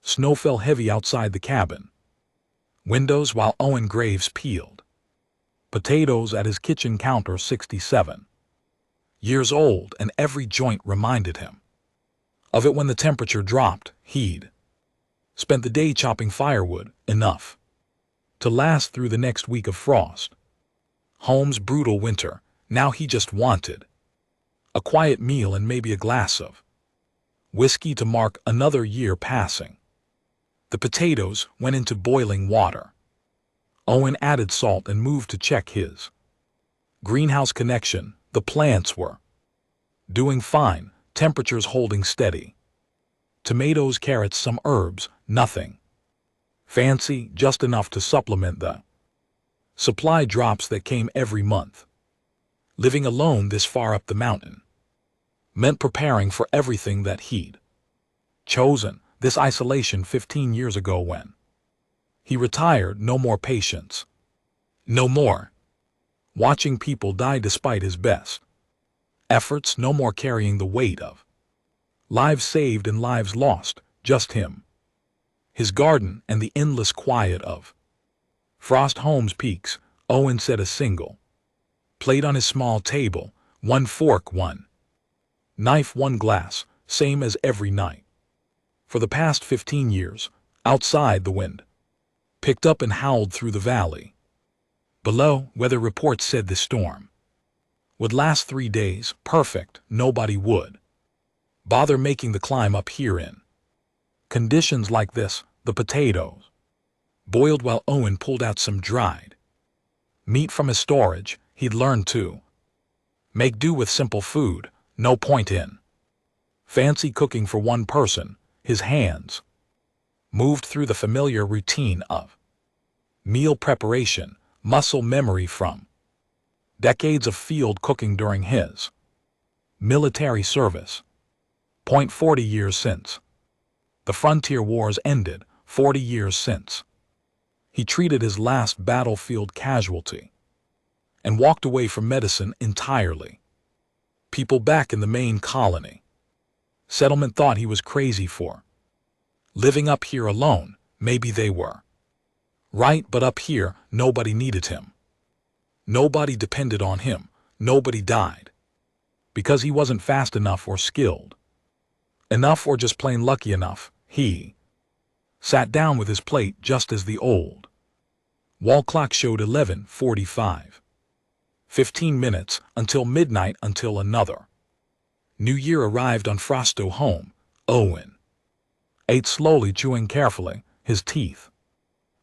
Snow fell heavy outside the cabin. Windows while Owen Graves peeled. Potatoes at his kitchen counter, 67 years old, and every joint reminded him of it when the temperature dropped. He'd spent the day chopping firewood, enough to last through the next week of frost. Home's brutal winter. Now he just wanted a quiet meal and maybe a glass of whiskey to mark another year passing. The potatoes went into boiling water. Owen added salt and moved to check his greenhouse connection. The plants were doing fine, temperatures holding steady. Tomatoes, carrots, some herbs, nothing fancy, just enough to supplement the supply drops that came every month. Living alone this far up the mountain meant preparing for everything that he'd chosen. This isolation 15 years ago when he retired. No more patience. No more watching people die despite his best efforts. No more carrying the weight of lives saved and lives lost. Just him, his garden, and the endless quiet of Frost Home's peaks. Owen set a single plate on his small table, one fork, one knife, one glass, same as every night. For the past 15 years, outside the wind picked up and howled through the valley. Below, weather reports said the storm would last 3 days, perfect. Nobody would bother making the climb up here in conditions like this. The potatoes boiled while Owen pulled out some dried meat from his storage. He'd learned to make do with simple food. No point in fancy cooking for one person. His hands moved through the familiar routine of meal preparation, muscle memory from decades of field cooking during his military service. 40 years since the frontier wars ended, 40 years since he treated his last battlefield casualty and walked away from medicine entirely. People back in the main colony settlement thought he was crazy for living up here alone. Maybe they were right, but up here nobody needed him. Nobody depended on him. Nobody died because he wasn't fast enough or skilled enough or just plain lucky enough. He sat down with his plate just as the old wall clock showed 11:45. 15 minutes until midnight, until another New Year arrived on Frosto Home. Owen ate slowly, chewing carefully. His teeth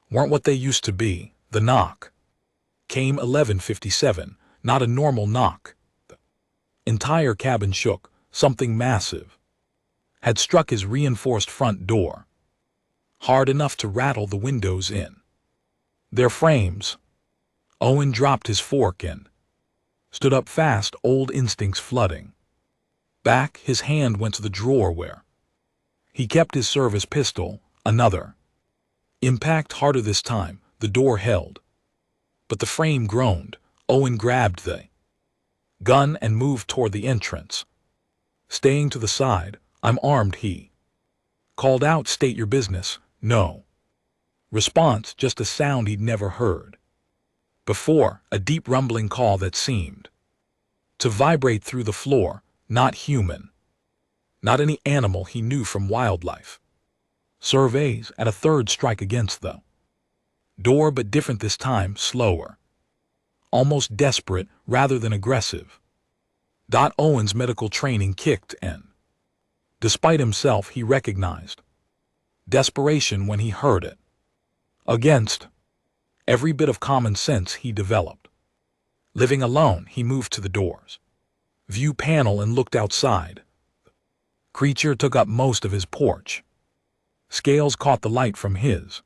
weren't what they used to be. The knock came 11:57, not a normal knock. The entire cabin shook. Something massive had struck his reinforced front door, hard enough to rattle the windows in their frames. Owen dropped his fork and stood up fast, old instincts flooding back. His hand went to the drawer where he kept his service pistol. Another impact, harder this time. The door held, but the frame groaned. Owen grabbed the gun and moved toward the entrance. Staying to the side. "I'm armed," he called out. "State your business." No response, just a sound he'd never heard before, a deep rumbling call that seemed to vibrate through the floor. Not human, not any animal he knew from wildlife surveys. At a third strike against the door, but different this time, slower, almost desperate rather than aggressive. Owen's medical training kicked in. Despite himself, he recognized desperation when he heard it. Against every bit of common sense he developed. Living alone, he moved to the door's view panel and looked outside. The creature took up most of his porch. Scales caught the light from his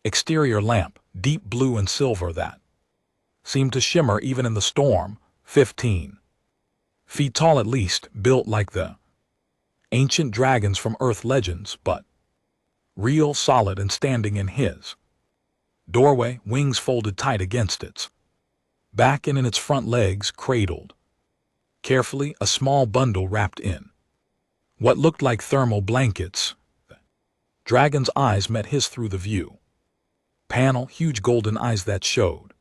exterior lamp, deep blue and silver, that seemed to shimmer even in the storm. 15 feet tall at least, built like the ancient dragons from Earth legends, but real, solid, and standing in his doorway, wings folded tight against its back and in its front legs cradled carefully, a small bundle wrapped in what looked like thermal blankets. Dragon's eyes met his through the view panel, huge golden eyes that showed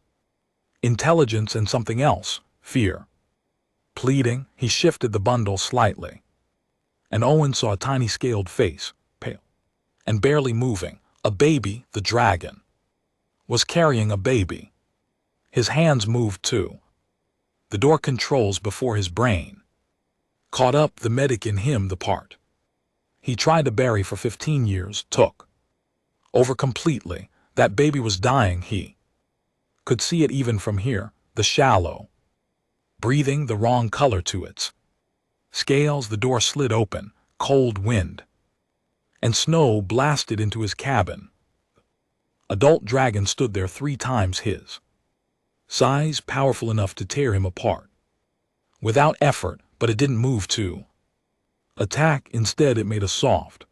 intelligence and something else, fear. Pleading, he shifted the bundle slightly, and Owen saw a tiny scaled face, pale and barely moving. A baby. The dragon was carrying a baby. His hands moved too. The door controls before his brain caught up. The medic in him, the part he tried to bury for 15 years, took over completely. That baby was dying. He could see it even from here, the shallow breathing, the wrong color to its scales. The door slid open, cold wind and snow blasted into his cabin. Adult dragon stood there 3 times his size, powerful enough to tear him apart without effort, but it didn't move to attack. Instead, it made a soft,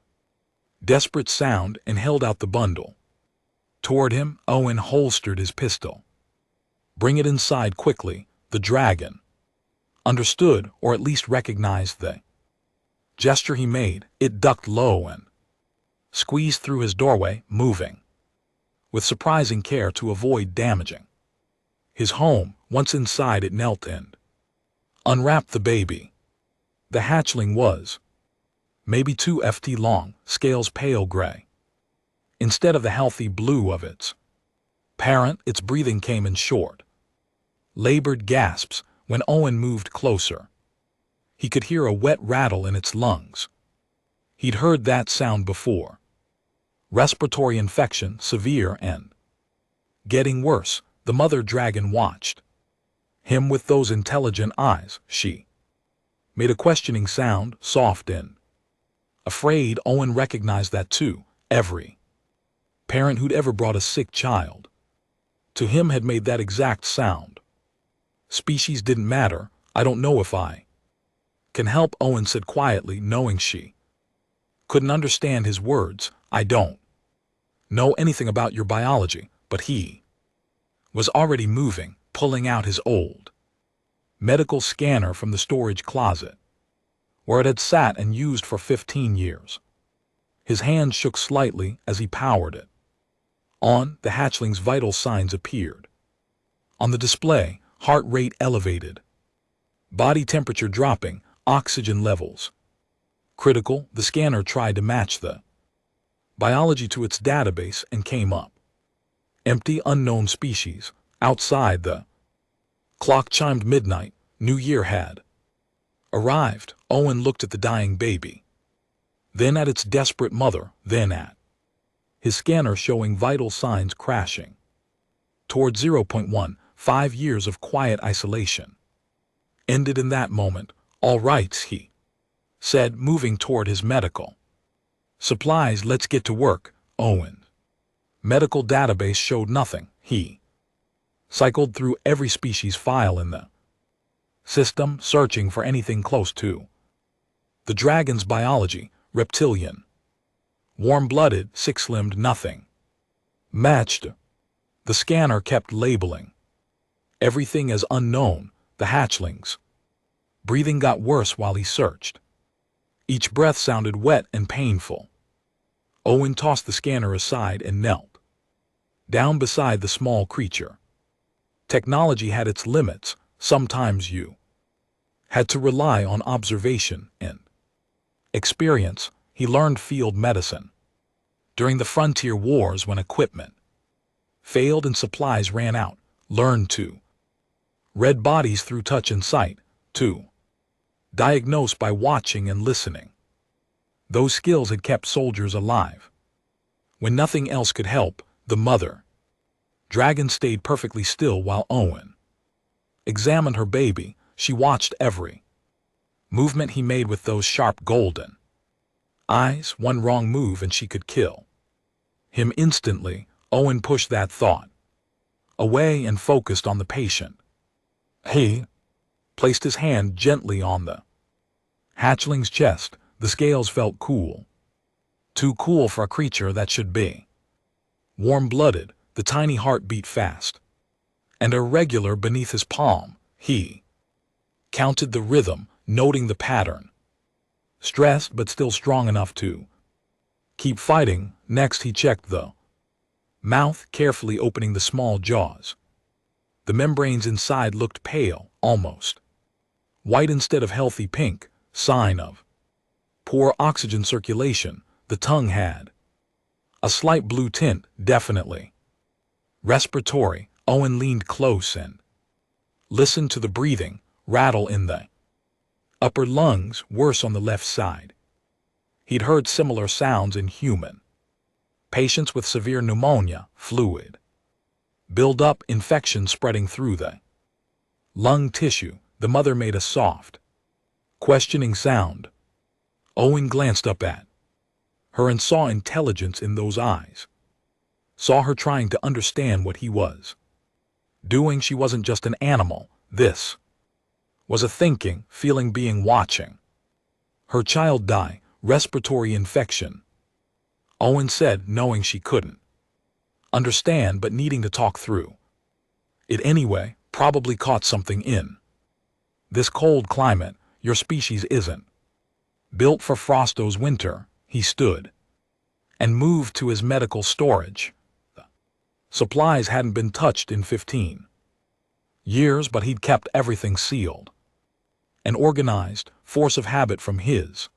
desperate sound and held out the bundle toward him. Owen holstered his pistol. Bring it inside quickly. The dragon understood, or at least recognized the gesture he made. It ducked low and squeezed through his doorway, moving with surprising care to avoid damaging his home. Once inside, it knelt and unwrapped the baby. The hatchling was maybe 2 feet long, scales pale gray instead of the healthy blue of its parent. Its breathing came in short, labored gasps. When Owen moved closer, he could hear a wet rattle in its lungs. He'd heard that sound before. Respiratory infection, severe and getting worse. The mother dragon watched him with those intelligent eyes. She made a questioning sound, soft and afraid. Owen recognized that too. Every parent who'd ever brought a sick child to him had made that exact sound. Species didn't matter. I don't know if I can help, Owen said quietly, knowing she couldn't understand his words. I don't know anything about your biology. But he was already moving, pulling out his old medical scanner from the storage closet, where it had sat and used for 15 years. His hand shook slightly as he powered it on. The hatchling's vital signs appeared on the display. Heart rate elevated, body temperature dropping, oxygen levels critical. The scanner tried to match the biology to its database and came up empty. Unknown species. Outside, the clock chimed midnight. New Year had arrived. Owen looked at the dying baby, then at its desperate mother, then at his scanner showing vital signs crashing toward 0.1. 5 years of quiet isolation ended in that moment. All right, he said, moving toward his medical supplies. Let's get to work. Owen's medical database showed nothing. He cycled through every species file in the system, searching for anything close to the dragon's biology. Reptilian, warm-blooded, 6-limbed, nothing matched. The scanner kept labeling everything as unknown. The hatchling's breathing got worse while he searched. Each breath sounded wet and painful. Owen tossed the scanner aside and knelt down beside the small creature. Technology had its limits. Sometimes you had to rely on observation and experience. He learned field medicine during the frontier wars when equipment failed and supplies ran out. Learned to read bodies through touch and sight, to diagnose by watching and listening. Those skills had kept soldiers alive. When nothing else could help, the mother dragon stayed perfectly still while Owen examined her baby. She watched every movement he made with those sharp golden eyes. One wrong move and she could kill him instantly. Owen pushed that thought away and focused on the patient. He placed his hand gently on the hatchling's chest. The scales felt cool. Too cool for a creature that should be warm-blooded. The tiny heart beat fast and irregular beneath his palm. He counted the rhythm, noting the pattern. Stressed but still strong enough to Keep fighting. Next he checked the mouth, carefully opening the small jaws. The membranes inside looked pale, almost white instead of healthy pink, sign of poor oxygen circulation. The tongue had a slight blue tint, definitely respiratory. Owen leaned close and listened to the breathing rattle in the upper lungs, worse on the left side. He'd heard similar sounds in human patients with severe pneumonia, fluid build-up, infection spreading through the lung tissue. The mother made a soft, questioning sound. Owen glanced up at her and saw intelligence in those eyes. Saw her trying to understand what he was doing. She wasn't just an animal. This was a thinking, feeling being, watching her child die. Respiratory infection, Owen said, knowing she couldn't understand but needing to talk through it anyway. Probably caught something in this cold climate. Your species isn't built for Frosto's winter. He stood and moved to his medical storage. The supplies hadn't been touched in 15 years, but he'd kept everything sealed and organized, force of habit from his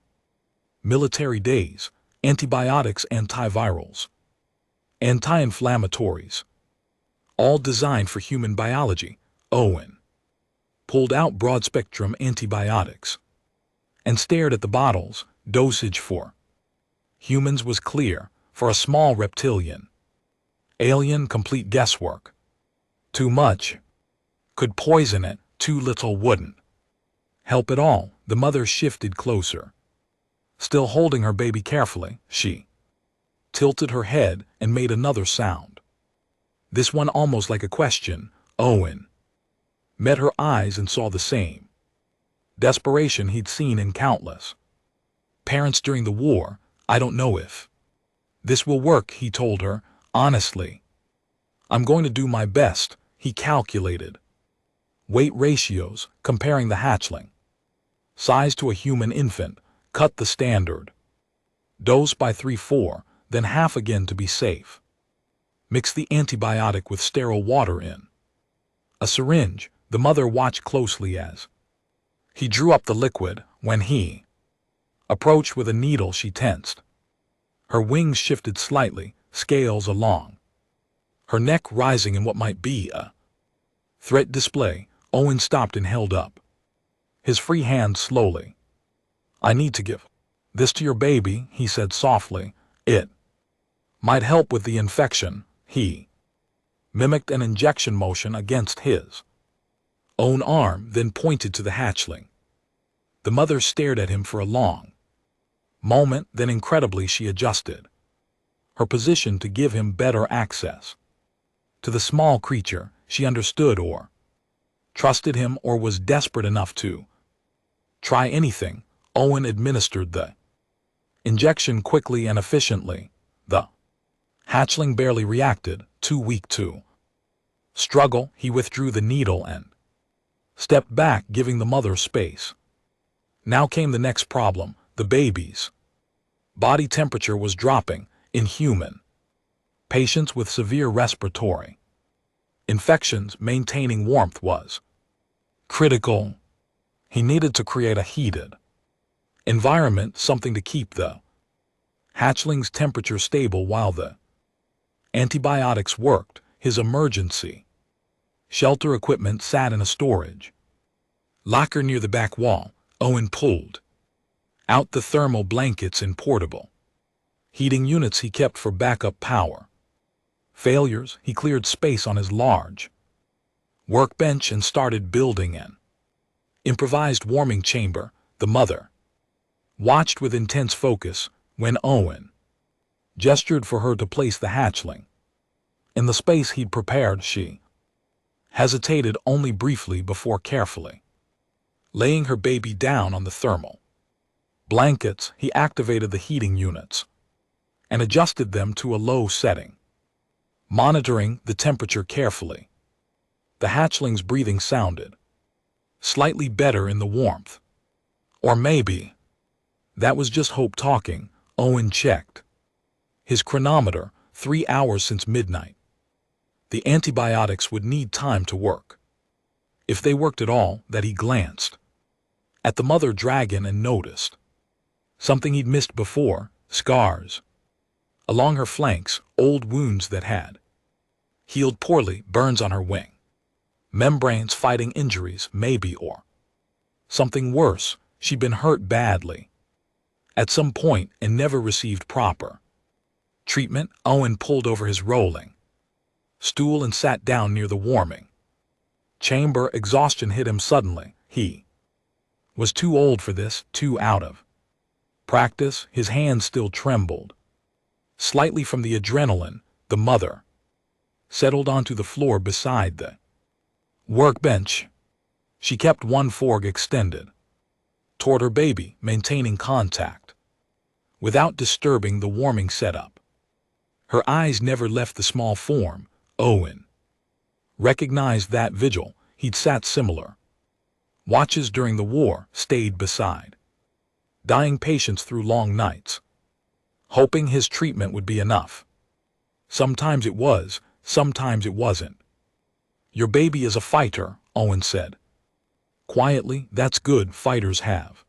military days. Antibiotics, antivirals, anti-inflammatories, all designed for human biology. Owen pulled out broad-spectrum antibiotics and stared at the bottles. Dosage for humans was clear. For a small reptilian alien, complete guesswork. Too much could poison it, too little wouldn't help at all. The mother shifted closer. Still holding her baby carefully, she tilted her head and made another sound. This one almost like a question. Owen met her eyes and saw the same desperation he'd seen in countless parents during the war. I don't know if this will work, he told her, honestly. I'm going to do my best. He calculated weight ratios, comparing the hatchling size to a human infant. Cut the standard dose by 3/4, then half again to be safe. Mix the antibiotic with sterile water in a syringe. The mother watched closely as he drew up the liquid. When he approached with a needle, she tensed. Her wings shifted slightly, scales along her neck rising in what might be a threat display. Owen stopped and held up his free hand slowly. I need to give this to your baby, he said softly. It might help with the infection. He mimicked an injection motion against his own arm, then pointed to the hatchling. The mother stared at him for a long moment, then incredibly she adjusted her position to give him better access to the small creature. She understood or trusted him, or was desperate enough to try anything. Owen administered the injection quickly and efficiently. The hatchling barely reacted, too weak to struggle. He withdrew the needle and stepped back, giving the mother space. Now came the next problem. The baby's body temperature was dropping. In human patients with severe respiratory infections, maintaining warmth was critical. He needed to create a heated environment, something to keep the hatchling's temperature stable while the antibiotics worked. His emergency shelter equipment sat in a storage locker near the back wall. Owen pulled out the thermal blankets and portable heating units he kept for backup power failures. He cleared space on his large workbench and started building an improvised warming chamber. The mother watched with intense focus. When Owen gestured for her to place the hatchling in the space he'd prepared, she hesitated only briefly before carefully laying her baby down on the thermal blankets. He activated the heating units and adjusted them to a low setting, monitoring the temperature carefully. The hatchling's breathing sounded slightly better in the warmth. Or maybe that was just hope talking. Owen checked His chronometer, 3 hours since midnight. The antibiotics would need time to work. If they worked at all, that he glanced at the mother dragon and noticed something he'd missed before: scars along her flanks, old wounds that had healed poorly, burns on her wing, membranes fighting injuries, maybe, or something worse. She'd been hurt badly at some point and never received proper treatment. Owen pulled over his rolling stool and sat down near the warming chamber. Exhaustion hit him suddenly. He was too old for this, too out of practice. His hands still trembled slightly from the adrenaline. The mother settled onto the floor beside the workbench. She kept one fork extended toward her baby, maintaining contact without disturbing the warming setup. Her eyes never left the small form. Owen recognized that vigil. He'd sat similar watches during the war, stayed beside dying patients through long nights, hoping his treatment would be enough. Sometimes it was, sometimes it wasn't. "Your baby is a fighter," Owen said quietly. "That's good. Fighters have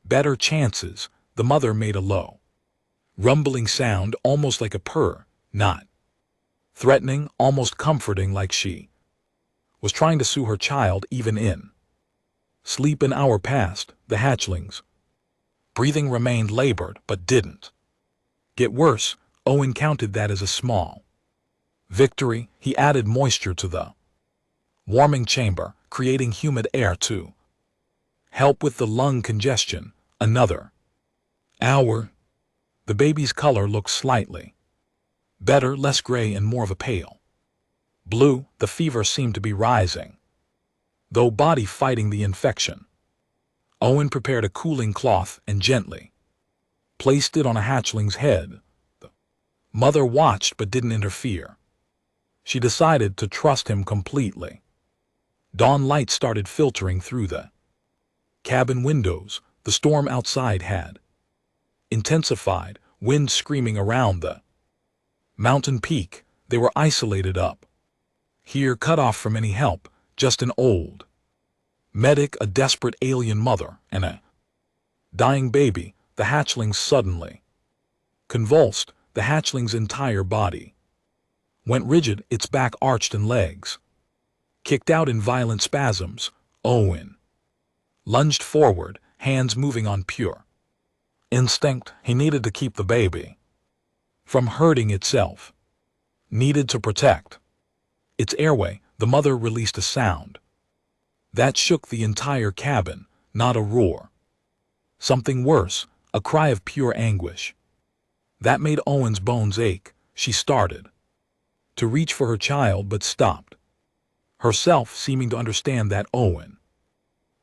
better chances." The mother made a low, rumbling sound, almost like a purr, not threatening, almost comforting, like she was trying to soothe her child even in sleep. An hour passed. The hatchling's breathing remained labored, but didn't get worse. Owen counted that as a small victory. He added moisture to the warming chamber, creating humid air to help with the lung congestion. Another hour. The baby's color looked slightly better, less gray and more of a pale blue. The fever seemed to be rising, though body fighting the infection. Owen prepared a cooling cloth and gently placed it on a hatchling's head. The mother watched but didn't interfere. She decided to trust him completely. Dawn light started filtering through the cabin windows. The storm outside had intensified, wind screaming around the mountain peak. They were isolated up here, cut off from any help. Just an old medic, a desperate alien mother, and a dying baby. The hatchling suddenly convulsed. The hatchling's entire body went rigid, its back arched and legs kicked out in violent spasms. Owen lunged forward, hands moving on pure instinct. He needed to keep the baby from hurting itself, needed to protect its airway. The mother released a sound that shook the entire cabin. Not a roar, something worse, a cry of pure anguish that made Owen's bones ache. She started to reach for her child but stopped herself, seeming to understand that Owen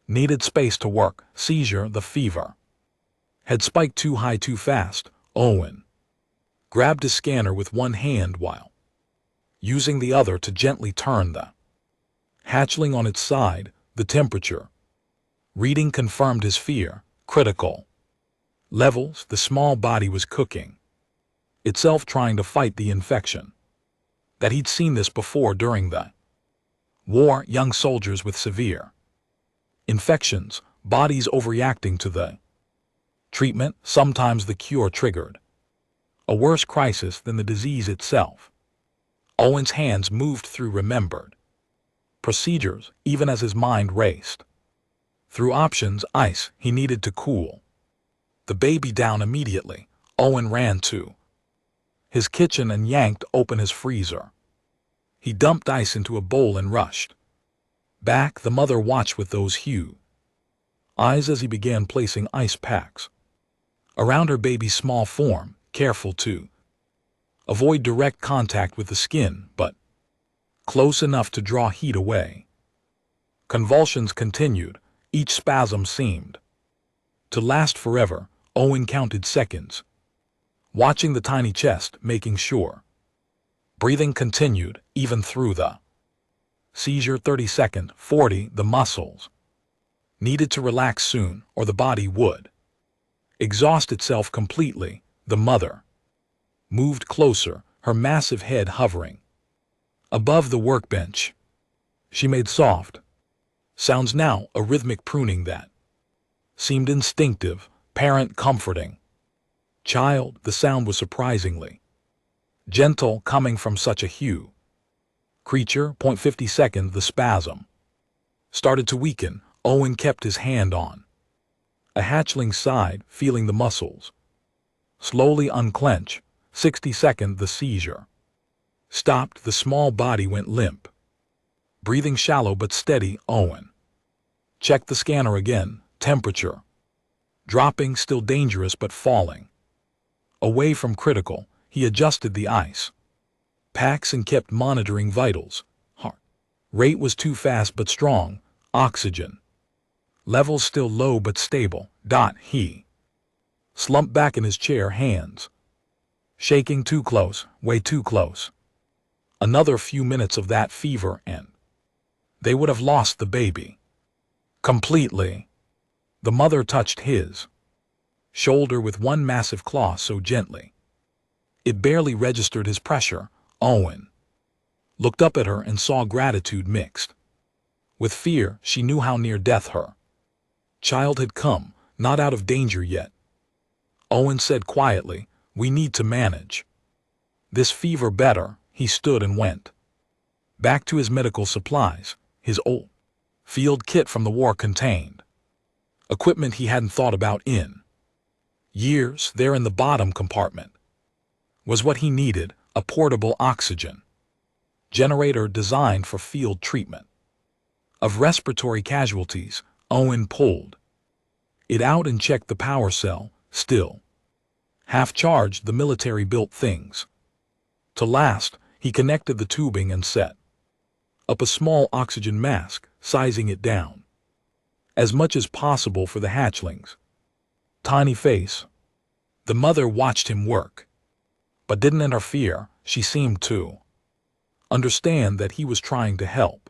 needed space to work. Seizure. The fever had spiked too high too fast. Owen grabbed his scanner with one hand while using the other to gently turn the hatchling on its side. The temperature reading confirmed his fear. Critical levels. The small body was cooking itself, trying to fight the infection. That he'd seen this before during the war. Young soldiers with severe infections, bodies overreacting to the treatment. Sometimes the cure triggered a worse crisis than the disease itself. Owen's hands moved through remembered procedures, even as his mind raced through options. Ice. He needed to cool the baby down immediately. Owen ran to his kitchen and yanked open his freezer. He dumped ice into a bowl and rushed back. The mother watched with those huge eyes as he began placing ice packs around her baby's small form, careful to avoid direct contact with the skin, but close enough to draw heat away. Convulsions continued. Each spasm seemed to last forever. Owen counted seconds, watching the tiny chest, making sure breathing continued even through the seizure. 30-second, 40. The muscles needed to relax soon, or the body would exhaust itself completely. The mother moved closer, her massive head hovering above the workbench. She made soft sounds now, a rhythmic pruning that seemed instinctive, parent comforting. Child, the sound was surprisingly gentle coming from such a huge creature. 50 seconds, the spasm started to weaken. Owen kept his hand on a hatchling's side, feeling the muscles slowly unclench. 60 seconds, the seizure stopped. The small body went limp. Breathing shallow but steady, Owen checked the scanner again. Temperature dropping, still dangerous but falling away from critical. He adjusted the ice packs and kept monitoring vitals. Heart rate was too fast but strong. Oxygen levels still low but stable. He slumped back in his chair, hands shaking. Too close, way too close. Another few minutes of that fever and they would have lost the baby completely. The mother touched his shoulder with one massive claw so gently it barely registered his pressure. Owen looked up at her and saw gratitude mixed with fear. She knew how near death her child had come, not out of danger yet. Owen said quietly, "We need to manage this fever better." He stood and went back to his medical supplies. His old field kit from the war contained equipment he hadn't thought about in years. There in the bottom compartment was what he needed, a portable oxygen generator designed for field treatment of respiratory casualties. Owen pulled it out and checked the power cell, still half charged. The military-built things to last. He connected the tubing and set up a small oxygen mask, sizing it down as much as possible for the hatchling's tiny face. The mother watched him work, but didn't interfere. She seemed to understand that he was trying to help.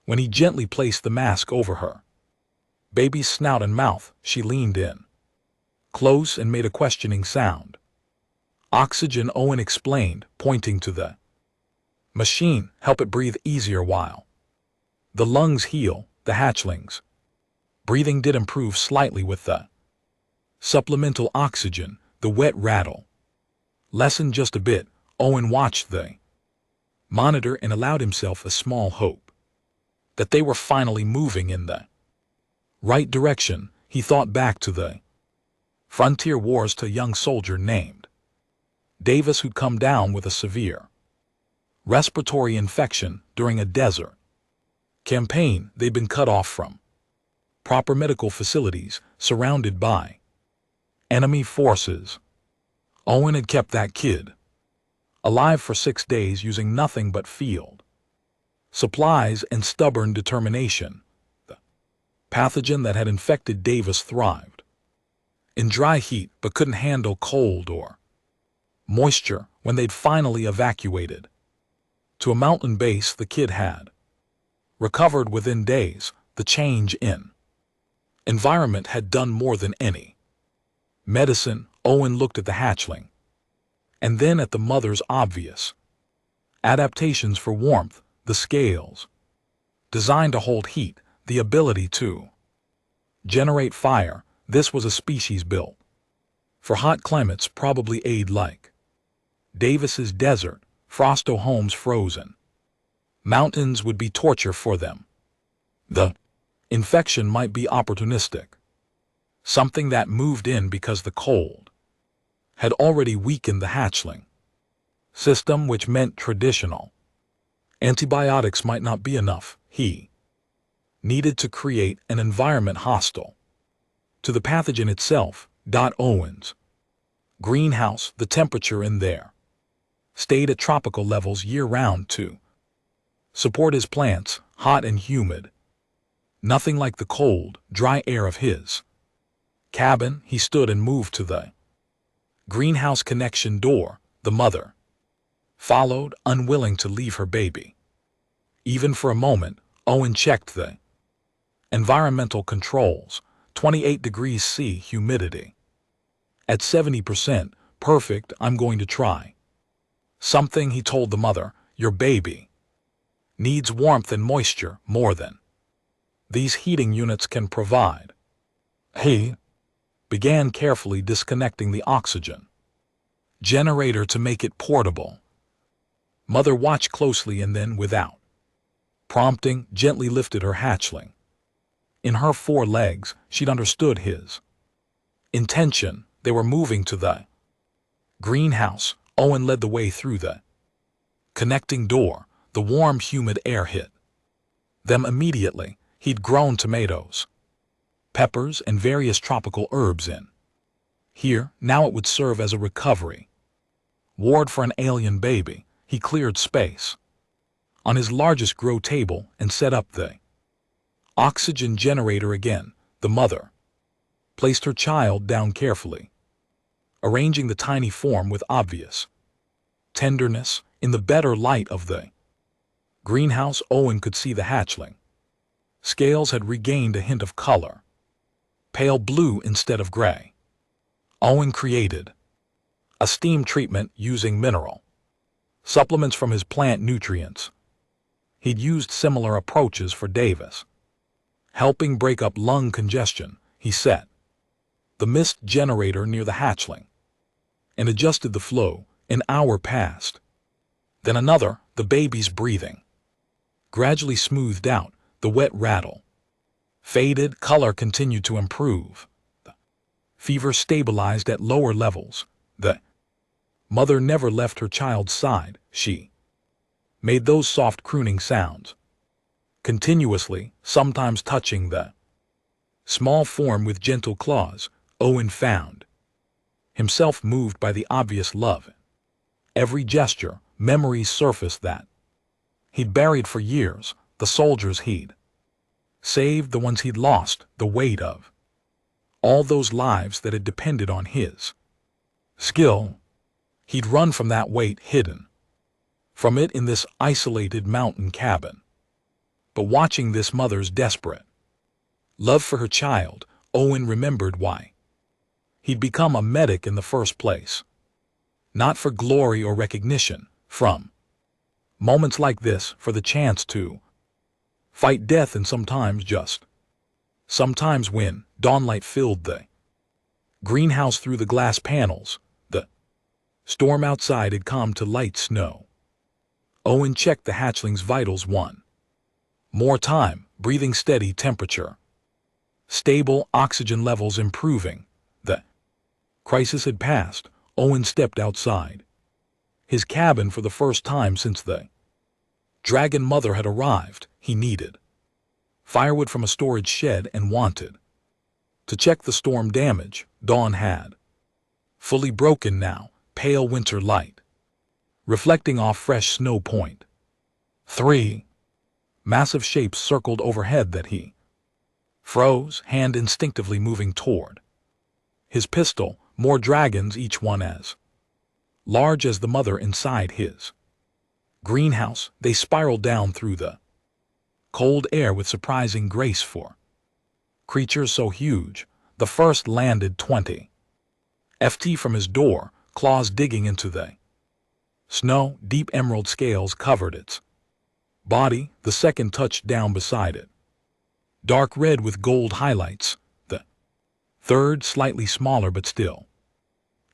When he gently placed the mask over her baby's snout and mouth, she leaned in close and made a questioning sound. "Oxygen," Owen explained, pointing to the machine. "Help it breathe easier while the lungs heal." The hatchling's breathing did improve slightly with the supplemental oxygen. The wet rattle lessened just a bit. Owen watched the monitor and allowed himself a small hope that they were finally moving in the right direction. He thought back to the frontier wars, to a young soldier named Davis who'd come down with a severe respiratory infection during a desert campaign. They'd been cut off from proper medical facilities, surrounded by enemy forces. Owen had kept that kid alive for 6 days using nothing but field supplies and stubborn determination. The pathogen that had infected Davis thrived in dry heat but couldn't handle cold or moisture. When they'd finally evacuated to a mountain base, the kid had recovered within days. The change in environment had done more than any medicine. Owen looked at the hatchling and then at the mother's obvious adaptations for warmth, the scales designed to hold heat, the ability to generate fire. This was a species built for hot climates, probably aid like Davis's desert. Frosto homes frozen mountains would be torture for them. The infection might be opportunistic, something that moved in because the cold had already weakened the hatchling system, which meant traditional antibiotics might not be enough. He needed to create an environment hostile to the pathogen itself. Owen's greenhouse, the temperature in there stayed at tropical levels year-round to support his plants, hot and humid. Nothing like the cold, dry air of his cabin. He stood and moved to the greenhouse connection door. The mother followed, unwilling to leave her baby even for a moment. Owen checked the environmental controls. 28 degrees C, humidity at 70%, Perfect, I'm going to try. Something, he told the mother, your baby needs warmth and moisture more than these heating units can provide. He began carefully disconnecting the oxygen generator to make it portable. Mother watched closely and then, without prompting, gently lifted her hatchling. In her 4 legs, she'd understood his intention. They were moving to the greenhouse. Owen led the way through the connecting door. The warm, humid air hit them immediately. He'd grown tomatoes, peppers, and various tropical herbs in here. Now it would serve as a recovery ward for an alien baby. He cleared space on his largest grow table and set up the oxygen generator again. The mother placed her child down carefully, arranging the tiny form with obvious tenderness. In the better light of the greenhouse, Owen could see the hatchling scales had regained a hint of color, pale blue instead of gray. Owen created a steam treatment using mineral supplements from his plant nutrients. He'd used similar approaches for Davis, helping break up lung congestion. He set the mist generator near the hatchling and adjusted the flow. An hour passed. Then another. The baby's breathing gradually smoothed out. The wet rattle faded. Color continued to improve. The fever stabilized at lower levels. The mother never left her child's side. She made those soft crooning sounds continuously, sometimes touching the small form with gentle claws. Owen found himself moved by the obvious love. Every gesture, memories surfaced that he'd buried for years. The soldiers he'd saved, the ones he'd lost, the weight of all those lives that had depended on his skill. He'd run from that weight, hidden from it in this isolated mountain cabin. But watching this mother's desperate love for her child, Owen remembered why he'd become a medic in the first place. Not for glory or recognition, from moments like this, for the chance to fight death, and sometimes when dawnlight filled the greenhouse through the glass panels, the storm outside had calmed to light snow. Owen checked the hatchling's vitals one more time. Breathing steady, temperature stable, oxygen levels improving. The crisis had passed. Owen stepped outside his cabin for the first time since the dragon mother had arrived. He needed firewood from a storage shed and wanted to check the storm damage. Dawn had fully broken now, pale winter light reflecting off fresh snow point. 3 massive shapes circled overhead that he froze, hand instinctively moving toward his pistol. More dragons, each one as large as the mother inside his greenhouse. They spiraled down through the cold air with surprising grace for creatures so huge. The first landed 20 ft from his door, claws digging into the snow. Deep emerald scales covered its body. The second touched down beside it, dark red with gold highlights. The third, slightly smaller but still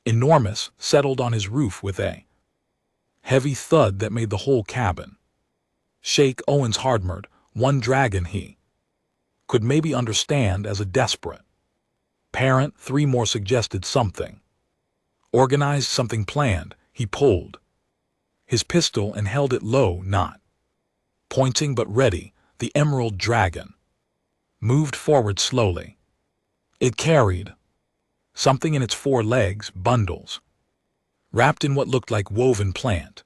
enormous, settled on his roof with a heavy thud that made the whole cabin shake. Owen's hard-murdered one dragon he could maybe understand as a desperate parent. 3 more suggested something organized, something planned. He pulled his pistol and held it low, not pointing but ready. The emerald dragon moved forward slowly. It carried something in its 4 legs, bundles wrapped in what looked like woven plant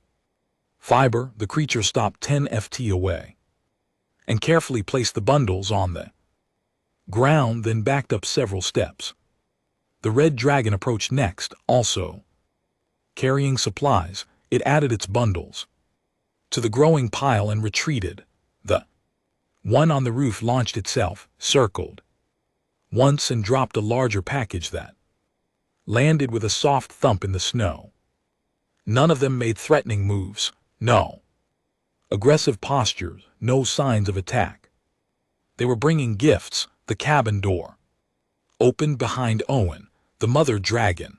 fiber. The creature stopped 10 ft away and carefully placed the bundles on the ground, then backed up several steps. The red dragon approached next, also carrying supplies. It added its bundles to the growing pile and retreated. The one on the roof launched itself, circled once, and dropped a larger package that landed with a soft thump in the snow. None of them made threatening moves, no aggressive postures, no signs of attack. They were bringing gifts. The cabin door opened behind Owen. The mother dragon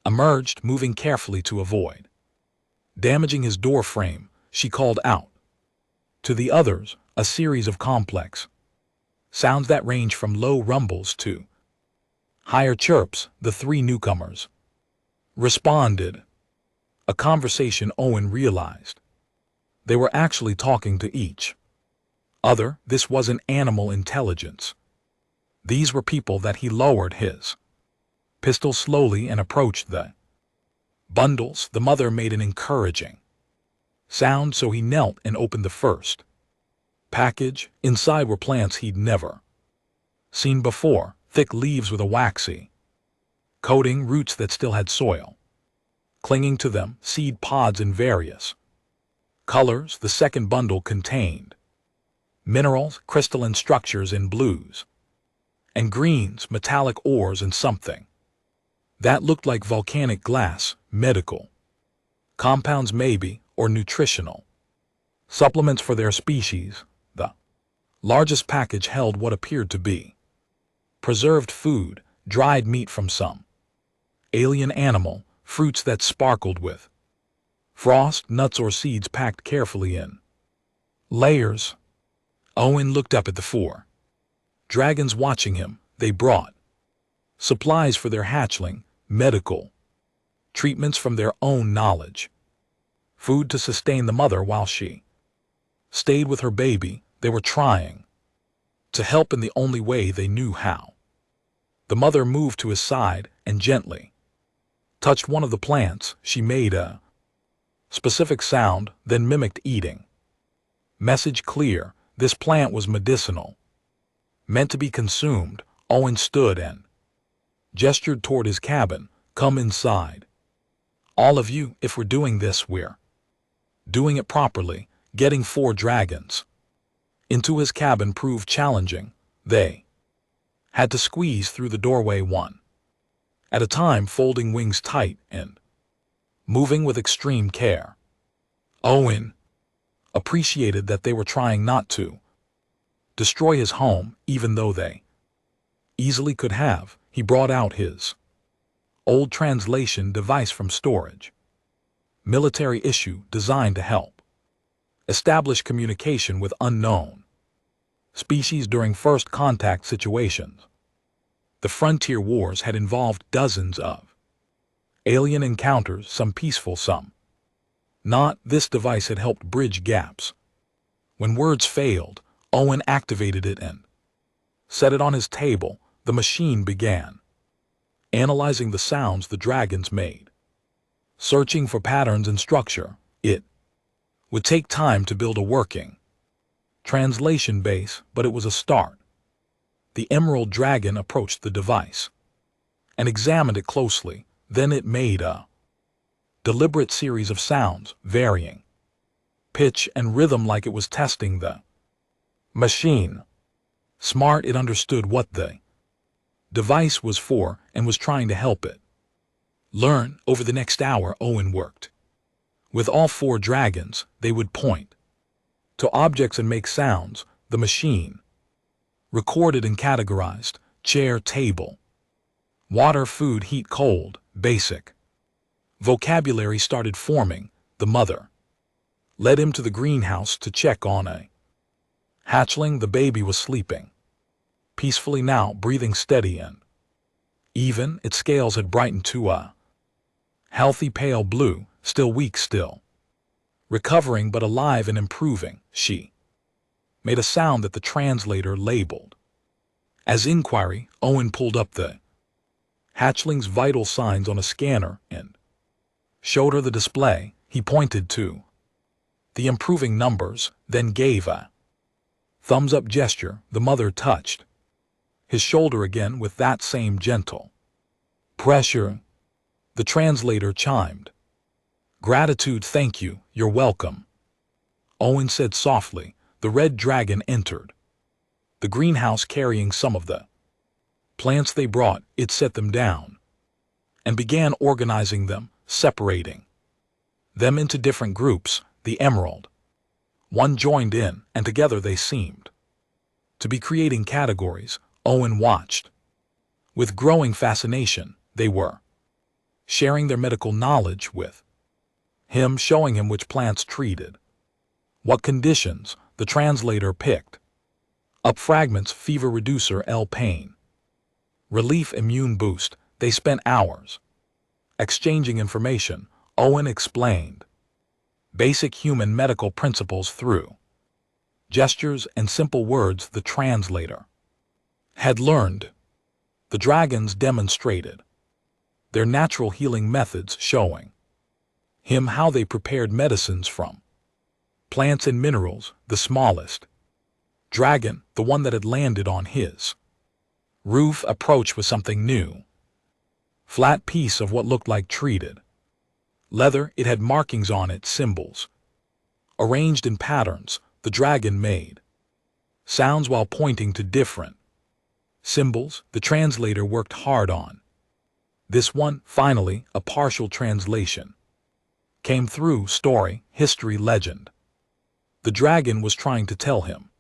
emerged, moving carefully to avoid damaging his door frame. She called out to the others, a series of complex sounds that range from low rumbles to higher chirps. The three newcomers responded. A conversation. Owen realized they were actually talking to each other. This wasn't animal intelligence. These were people. That he lowered his pistol slowly and approached the bundles. The mother made an encouraging sound, so he knelt and opened the first package. Inside were plants he'd never seen before, thick leaves with a waxy coating, roots that still had soil clinging to them, seed pods in various colors. The second bundle contained minerals, crystalline structures in blues and greens, metallic ores, and something that looked like volcanic glass, medical compounds maybe, or nutritional supplements for their species. The largest package held what appeared to be preserved food, dried meat from some alien animal, fruits that sparkled with frost, nuts or seeds packed carefully in layers. Owen looked up at the four dragons watching him. They brought supplies for their hatchling, medical treatments from their own knowledge, food to sustain the mother while she stayed with her baby. They were trying to help in the only way they knew how. The mother moved to his side and gently touched one of the plants. She made a specific sound, then mimicked eating. Message clear: this plant was medicinal, meant to be consumed. Owen stood and gestured toward his cabin. Come inside. All of you. If we're doing this, we're doing it properly. Getting four dragons into his cabin proved challenging. They had to squeeze through the doorway one at a time, folding wings tight and moving with extreme care. Owen appreciated that they were trying not to destroy his home, even though they easily could have. He brought out his old translation device from storage. Military issue designed to help establish communication with unknown species during first contact situations. The frontier wars had involved dozens of alien encounters, some peaceful, some not. This device had helped bridge gaps. When words failed, Owen activated it and set it on his table. The machine began analyzing the sounds the dragons made, searching for patterns and structure. It would take time to build a working translation base, but it was a start. The emerald dragon approached the device and examined it closely. Then it made a deliberate series of sounds, varying pitch and rhythm, like it was testing the machine. Smart, it understood what the device was for and was trying to help it learn. Over the next hour, Owen worked with all four dragons. They would point to objects and make sounds. The machine recorded and categorized: chair, table, water, food, heat, cold. Basic vocabulary started forming. The mother led him to the greenhouse to check on a hatchling. The baby was sleeping peacefully now, breathing steady and even. Its scales had brightened to a healthy pale blue, still weak, still recovering, but alive and improving. She made a sound that the translator labeled as inquiry. Owen pulled up the hatchling's vital signs on a scanner and showed her the display. He pointed to the improving numbers, then gave a thumbs-up gesture. The mother touched his shoulder again with that same gentle pressure. The translator chimed, "Gratitude, thank you, you're welcome," Owen said softly. The red dragon entered the greenhouse carrying some of the plants they brought. It set them down and began organizing them, separating them into different groups. The Emerald one joined in, and together they seemed to be creating categories. Owen watched with growing fascination. They were sharing their medical knowledge with him, showing him which plants treated what conditions. The translator picked up fragments: fever reducer, L pain relief, immune boost. They spent hours exchanging information. Owen explained basic human medical principles through gestures and simple words the translator had learned. The dragons demonstrated their natural healing methods, showing him how they prepared medicines from plants and minerals. The smallest dragon, the one that had landed on his roof, approached with something new. Flat piece of what looked like treated leather. It had markings on it, symbols arranged in patterns. The dragon made sounds while pointing to different symbols. The translator worked hard on this one. Finally, a partial translation came through. Story, history, legend. The dragon was trying to tell him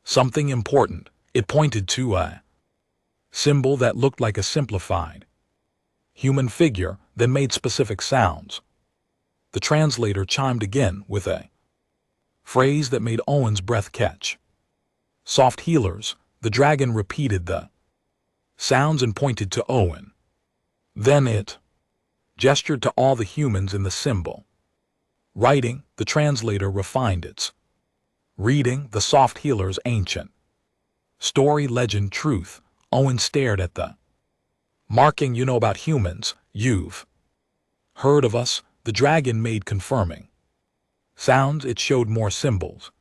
something important. It pointed to a symbol that looked like a simplified human figure, then made specific sounds. The translator chimed again with a phrase that made Owen's breath catch. Soft healers. The dragon repeated the sounds and pointed to Owen. Then it gestured to all the humans in the symbol. Writing. The translator refined its reading. The soft healers, ancient story, legend, truth. Owen stared at the marking. You know about humans, you've heard of us. The dragon made confirming sounds. It showed more symbols.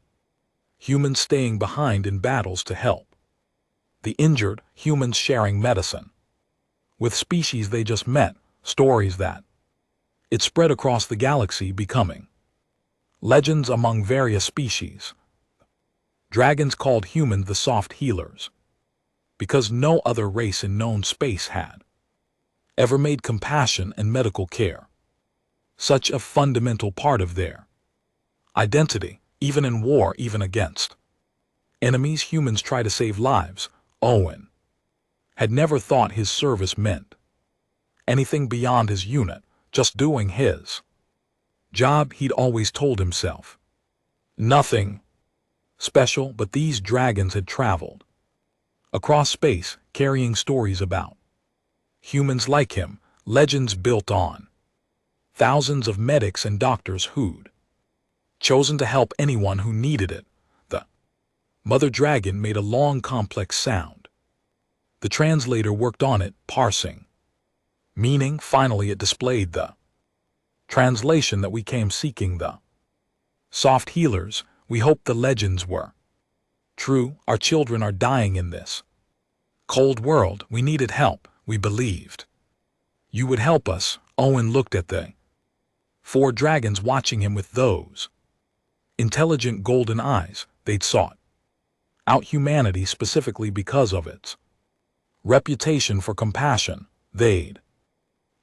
Humans staying behind in battles to help the injured, humans sharing medicine with species they just met. Stories that it spread across the galaxy, becoming legends among various species. Dragons called humans the soft healers because no other race in known space had ever made compassion and medical care such a fundamental part of their identity. Even in war, even against enemies, humans try to save lives. Owen had never thought his service meant anything beyond his unit, just doing his job. He'd always told himself nothing special, but these dragons had traveled across space, carrying stories about humans like him, legends built on thousands of medics and doctors who'd chosen to help anyone who needed it. The mother dragon made a long, complex sound. The translator worked on it, parsing meaning. Finally, it displayed the translation that we came seeking. The soft healers. We hoped the legends were true. Our children are dying in this cold world. We needed help. We believed you would help us. Owen looked at the 4 dragons watching him with those intelligent golden eyes. They'd sought out humanity specifically because of its reputation for compassion. They'd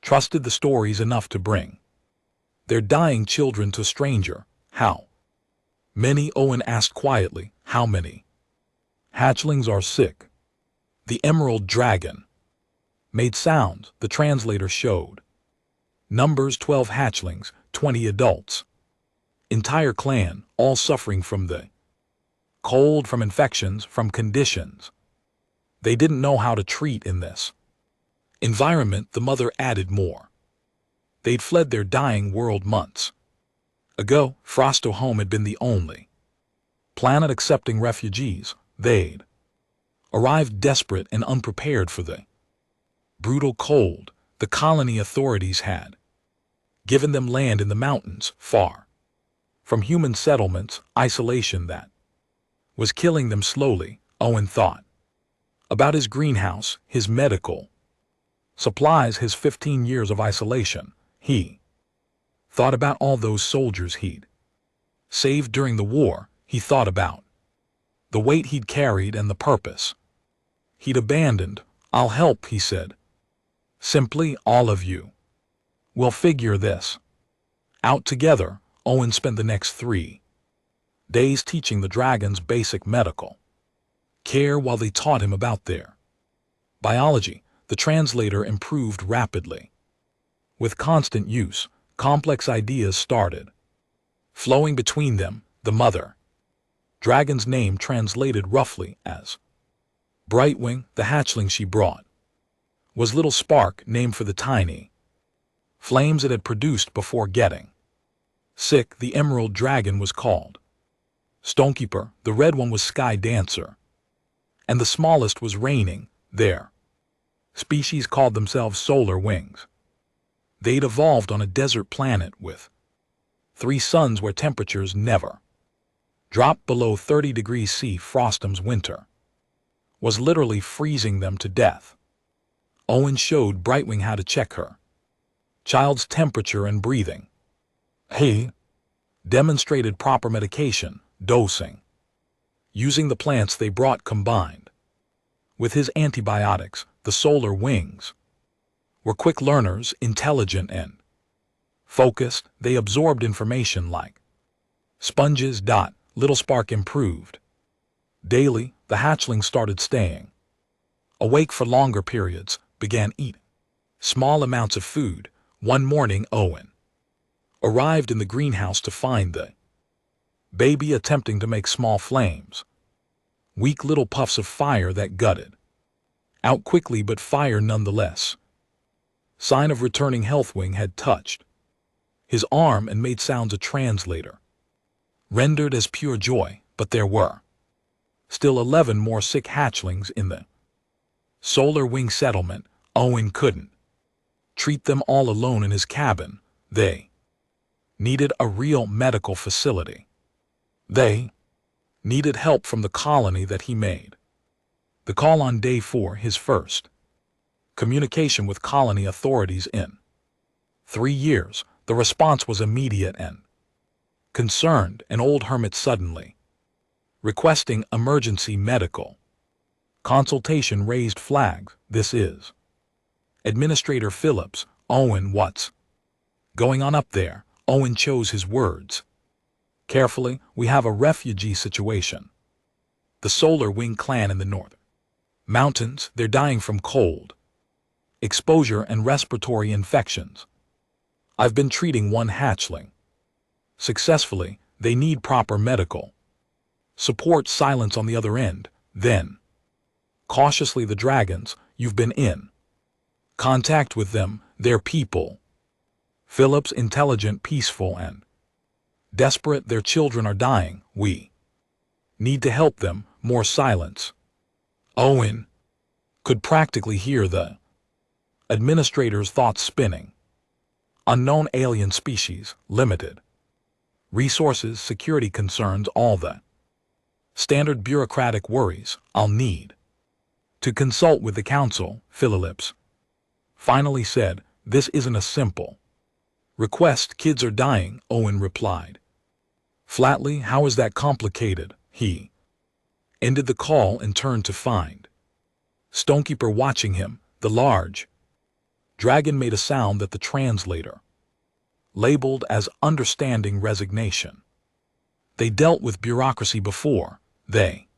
trusted the stories enough to bring their dying children to a stranger. How many? Owen asked quietly. How many hatchlings are sick? The emerald dragon made sounds. The translator showed numbers: 12 hatchlings, 20 adults. Entire clan, all suffering from the cold, from infections, from conditions they didn't know how to treat in this environment. The mother added more. They'd fled their dying world months ago. Frosto home had been the only planet accepting refugees. They'd arrived desperate and unprepared for the brutal cold. The colony authorities had given them land in the mountains, far from human settlements, isolation that was killing them slowly. Owen thought about his greenhouse, his medical supplies, his 15 years of isolation. He thought about all those soldiers he'd saved during the war. He thought about the weight he'd carried and the purpose he'd abandoned. I'll help, he said. Simply, all of you. We'll figure this out together. Owen spent the next 3 days teaching the dragons basic medical care while they taught him about their biology. The translator improved rapidly. With constant use, complex ideas started flowing between them. The mother dragon's name translated roughly as Brightwing. The hatchling she brought was Little Spark, named for the tiny flames it had produced before getting sick. The emerald dragon was called Stonekeeper. The red one was Sky Dancer, and the smallest was Raining. Their species called themselves Solar Wings. They'd evolved on a desert planet with 3 suns where temperatures never dropped below 30 degrees C. Frostum's winter was literally freezing them to death. Owen showed Brightwing how to check her child's temperature and breathing. He demonstrated proper medication dosing using the plants they brought combined with his antibiotics. The Solar Wings were quick learners, intelligent and focused. They absorbed information like sponges. Little Spark improved daily. The hatchling started staying awake for longer periods, began eating small amounts of food. One morning, Owen arrived in the greenhouse to find the baby attempting to make small flames, weak little puffs of fire that gutted out quickly, but fire nonetheless. Sign of returning Healthwing had touched his arm and made sounds. A translator rendered as pure joy, but there were still 11 more sick hatchlings in the Solar Wing settlement. Owen couldn't treat them all alone in his cabin. They needed a real medical facility. They needed help from the colony that he made. The call on day 4, his first communication with colony authorities in 3 years. The response was immediate and concerned. An old hermit suddenly requesting emergency medical consultation raised flags. This is Administrator Phillips. Owen, what's going on up there? Owen chose his words carefully. We have a refugee situation. The Solar Wing clan in the north mountains, they're dying from cold exposure and respiratory infections. I've been treating one hatchling successfully. They need proper medical support. Silence on the other end. Then, cautiously, the dragons, you've been in contact with them. They're people. Phillips, intelligent, peaceful, and desperate. Their children are dying. We need to help them. More silence. Owen could practically hear the administrator's thoughts spinning. Unknown alien species, limited resources, security concerns, all the standard bureaucratic worries. I'll need to consult with the council. Phillips finally said, this isn't a simple request. Kids are dying. Owen replied flatly. How is that complicated? He ended the call and turned to find Stonekeeper watching him. The large dragon made a sound that the translator labeled as understanding resignation. They dealt with bureaucracy before. They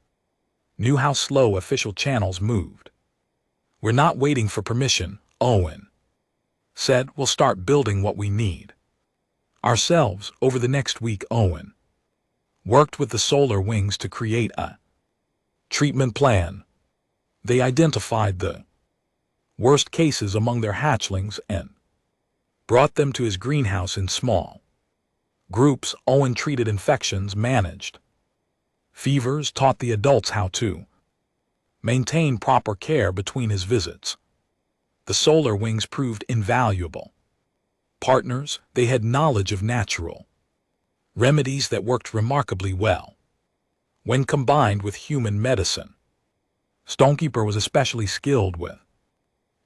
knew how slow official channels moved. We're not waiting for permission, Owen said. We'll start building what we need ourselves. Over the next week, Owen worked with the Solar Wings to create a treatment plan. They identified the worst cases among their hatchlings and brought them to his greenhouse in small groups. Owen treated infections, managed fevers, taught the adults how to maintain proper care between his visits. The Solar Wings proved invaluable partners. They had knowledge of natural remedies that worked remarkably well when combined with human medicine. Stonekeeper was especially skilled with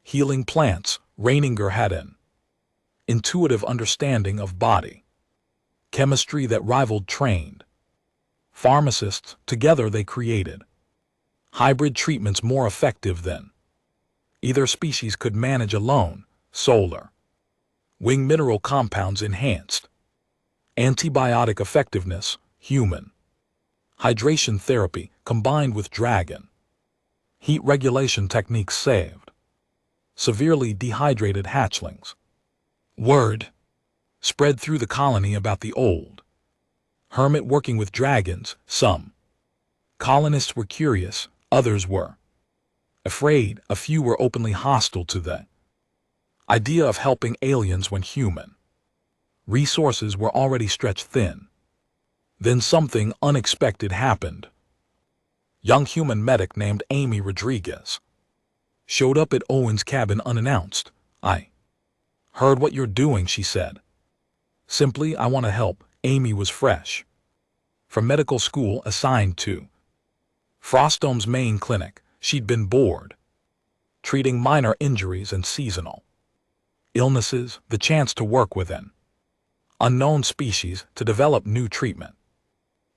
healing plants. Reininger had an intuitive understanding of body chemistry that rivaled trained pharmacists. Together they created hybrid treatments more effective than Either species could manage alone. Solar wing mineral compounds enhanced. Antibiotic effectiveness, human. Hydration therapy combined with dragon. Heat regulation techniques saved. Severely dehydrated hatchlings. Word spread through the colony about the old hermit working with dragons. Some colonists were curious, others were afraid. A few were openly hostile to the idea of helping aliens when human resources were already stretched thin. Then something unexpected happened. Young human medic named Amy Rodriguez showed up at Owen's cabin unannounced. "I heard what you're doing," she said. "Simply, I want to help." Amy was fresh from medical school, assigned to Frostome's main clinic. She'd been bored treating minor injuries and seasonal illnesses. The chance to work with an unknown species to develop new treatment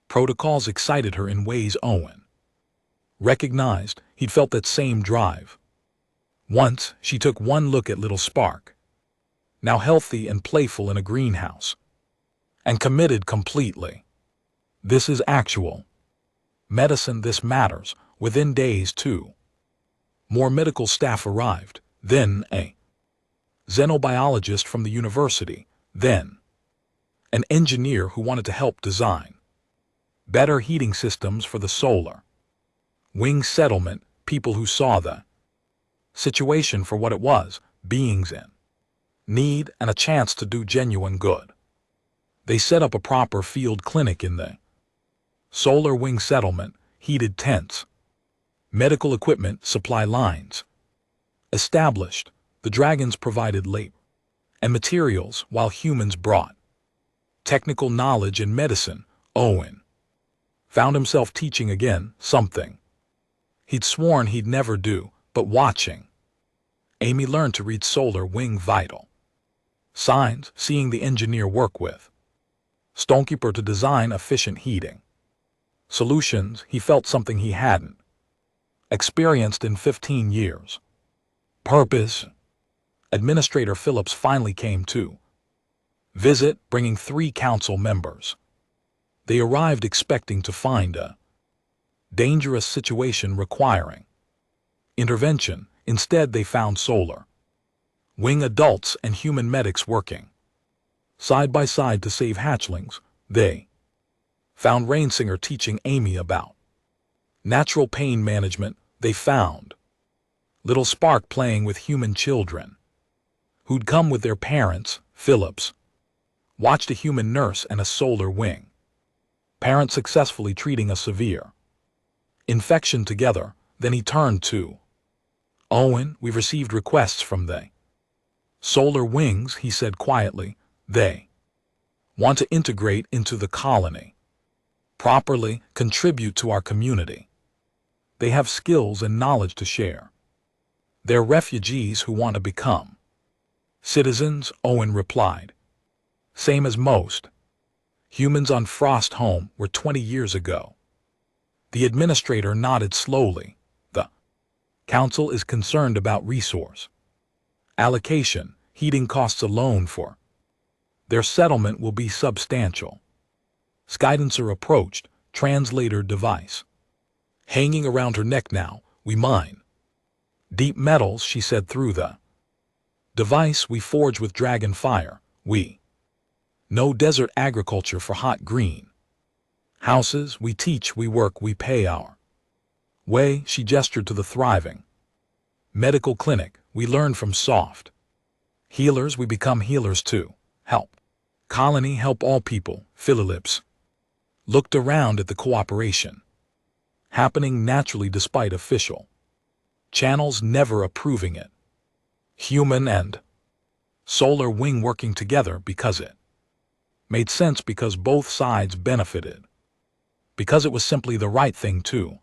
protocols excited her in ways Owen recognized. He'd felt that same drive. Once she took one look at little Spark, now healthy and playful in a greenhouse, and committed completely. This is actual medicine. This matters. Within days, too, more medical staff arrived. Then a xenobiologist from the university. Then an engineer who wanted to help design better heating systems for the solar wing settlement. People who saw the situation for what it was, beings in need and a chance to do genuine good. They set up a proper field clinic in the solar wing settlement, heated tents, medical equipment, supply lines established. The dragons provided labor and materials while humans brought technical knowledge and medicine. Owen found himself teaching again, something he'd sworn he'd never do. But watching Amy learned to read solar wing vital signs, seeing the engineer work with Stonekeeper to design efficient heating solutions. He felt something he hadn't experienced in 15 years. Purpose. Administrator Phillips finally came to visit, bringing 3 council members. They arrived expecting to find a dangerous situation requiring intervention. Instead, they found solar wing adults and human medics working side by side to save hatchlings. They found Rainsinger teaching Amy about natural pain management. They found little Spark playing with human children who'd come with their parents. Phillips watched a human nurse and a solar wing parent successfully treating a severe infection together. Then he turned to Owen. "We've received requests from the solar wings," he said quietly. "They want to integrate into the colony, properly contribute to our community. They have skills and knowledge to share. They're refugees who want to become citizens," Owen replied. "Same as most humans on Frost Home were 20 years ago." The administrator nodded slowly. "The council is concerned about resource allocation. Heating costs alone for their settlement will be substantial." Skydancer approached, translator device hanging around her neck. "Now, we mine deep metals," she said through the device. "We forge with dragon fire. We know desert agriculture for hot green houses. We teach, we work, we pay our way." She gestured to the thriving medical clinic. "We learn from soft healers. We become healers too. Help colony, help all people." Phillips looked around at the cooperation happening naturally despite official channels never approving it. Human and solar wing working together because it made sense, because both sides benefited, because it was simply the right thing to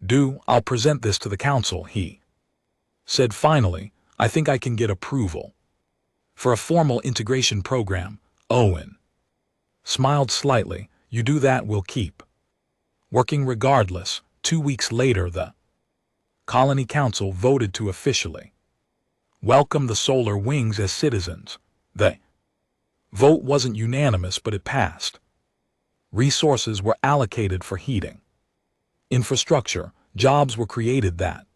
do. "I'll present this to the council," he said finally. "I think I can get approval for a formal integration program." Owen smiled slightly. "You do that, we'll keep working regardless." 2 weeks later, the Colony Council voted to officially welcome the Solar Wings as citizens. The vote wasn't unanimous, but it passed. Resources were allocated for heating. Infrastructure, jobs were created that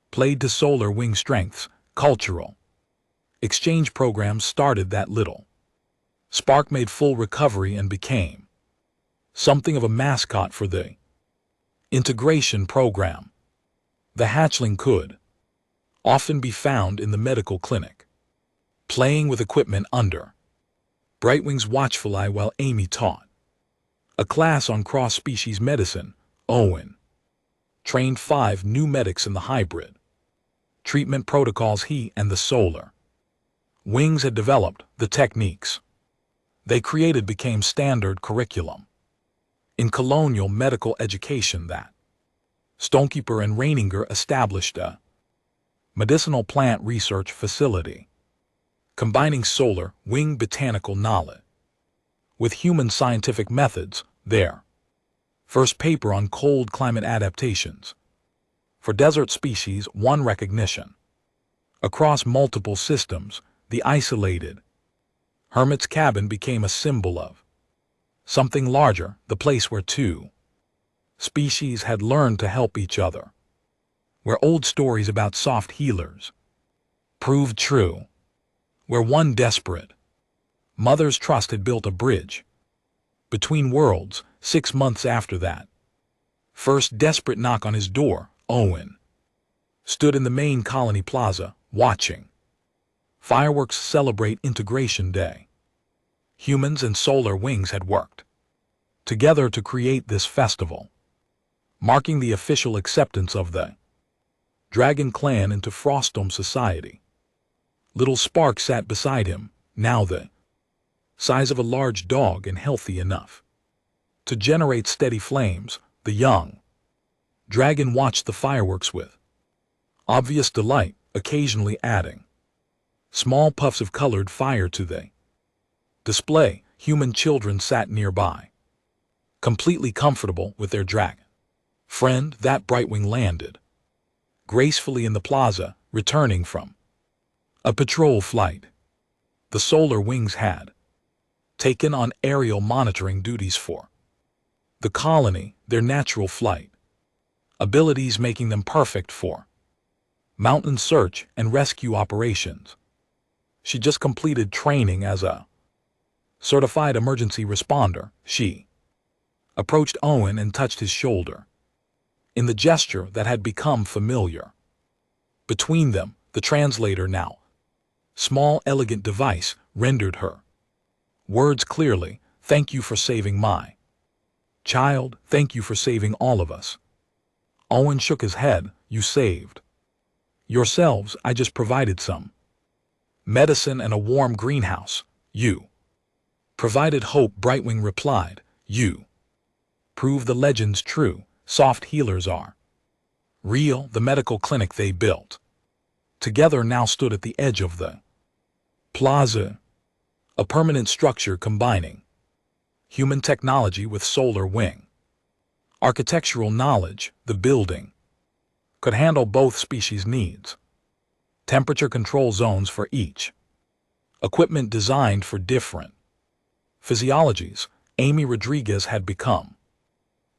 played to Solar Wing strengths. Cultural exchange programs started that little spark made full recovery and became something of a mascot for the integration program. The hatchling could often be found in the medical clinic, playing with equipment under Brightwing's watchful eye while Amy taught a class on cross-species medicine. Owen trained 5 new medics in the hybrid treatment protocols he and the Solar Wings had developed. The techniques they created became standard curriculum in colonial medical education. That Stonekeeper and Reininger established a medicinal plant research facility, combining Solar Wing botanical knowledge with human scientific methods. Their first paper on cold climate adaptations for desert species won recognition. Across multiple systems, the isolated hermit's cabin became a symbol of something larger, the place where 2 species had learned to help each other, where old stories about soft healers proved true, where one desperate mother's trust had built a bridge between worlds. 6 months after that first desperate knock on his door, Owen stood in the main colony plaza, watching fireworks celebrate Integration Day. Humans and Solar Wings had worked together to create this festival, marking the official acceptance of the Dragon Clan into Frostdome society. Little Spark sat beside him, now the size of a large dog and healthy enough to generate steady flames. The young dragon watched the fireworks with obvious delight, occasionally adding small puffs of colored fire to the display. Human children sat nearby, completely comfortable with their dragon friend. That Brightwing landed gracefully in the plaza, returning from a patrol flight. The Solar Wings had taken on aerial monitoring duties for the colony, their natural flight abilities making them perfect for mountain search and rescue operations. She just completed training as a certified emergency responder. She approached Owen and touched his shoulder in the gesture that had become familiar between them. The translator, now small elegant device, rendered her words clearly. Thank you for saving my child. Thank you for saving all of us. Owen shook his head. You saved yourselves. I just provided some medicine and a warm greenhouse. You provided hope. Brightwing replied. You prove the legends true. Soft healers are real. The medical clinic they built together now stood at the edge of the plaza, a permanent structure combining human technology with Solar Wing architectural knowledge. The building could handle both species' needs, temperature control zones for each, equipment designed for different physiologies. Amy Rodriguez had become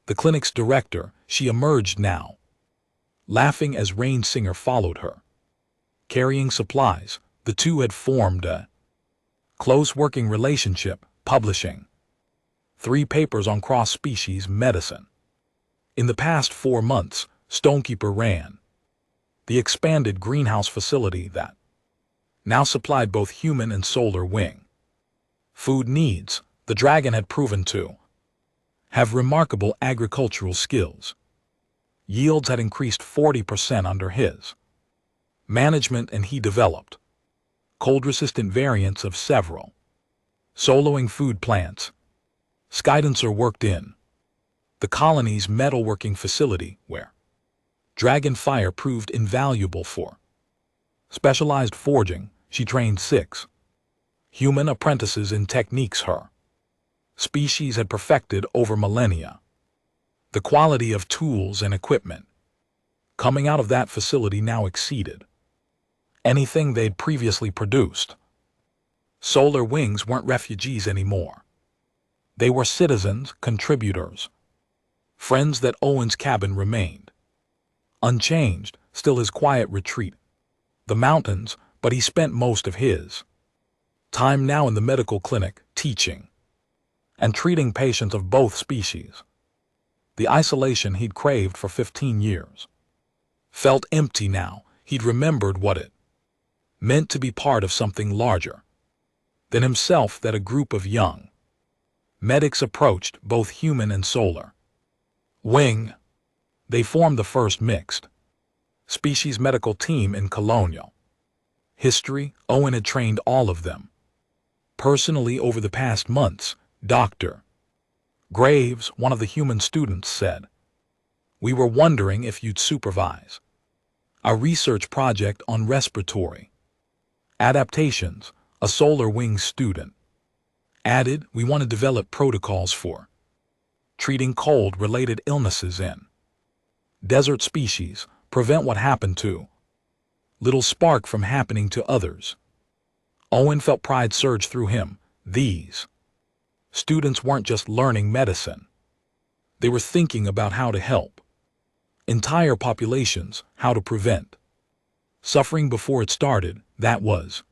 the clinic's director. She emerged now, laughing as Rain Singer followed her, carrying supplies. The two had formed a close working relationship, publishing 3 papers on cross-species medicine. In the past 4 months, Stonekeeper ran the expanded greenhouse facility that now supplied both human and Solar Wing food needs. The dragon had proven to have remarkable agricultural skills. Yields had increased 40% under his management, and he developed cold-resistant variants of several soloing food plants. Skydancer worked in the colony's metalworking facility, where dragon fire proved invaluable for specialized forging. She trained 6 human apprentices in techniques her species had perfected over millennia. The quality of tools and equipment coming out of that facility now exceeded anything they'd previously produced. Solar Wings weren't refugees anymore. They were citizens, contributors, friends that Owen's cabin remained. Unchanged, still his quiet retreat. The mountains, but he spent most of his time now in the medical clinic, teaching and treating patients of both species. The isolation he'd craved for 15 years felt empty now. He'd remembered what it meant to be part of something larger than himself, that a group of young medics approached, both human and solar wing. They formed the first mixed species medical team in colonial history. Owen had trained all of them personally over the past months. Dr. Graves, one of the human students, said, "We were wondering if you'd supervise a research project on respiratory adaptations." A Solar Wings student added, "We want to develop protocols for treating cold-related illnesses in desert species, prevent what happened to Little Spark from happening to others." Owen felt pride surge through him. These students weren't just learning medicine. They were thinking about how to help entire populations, how to prevent suffering before it started. That was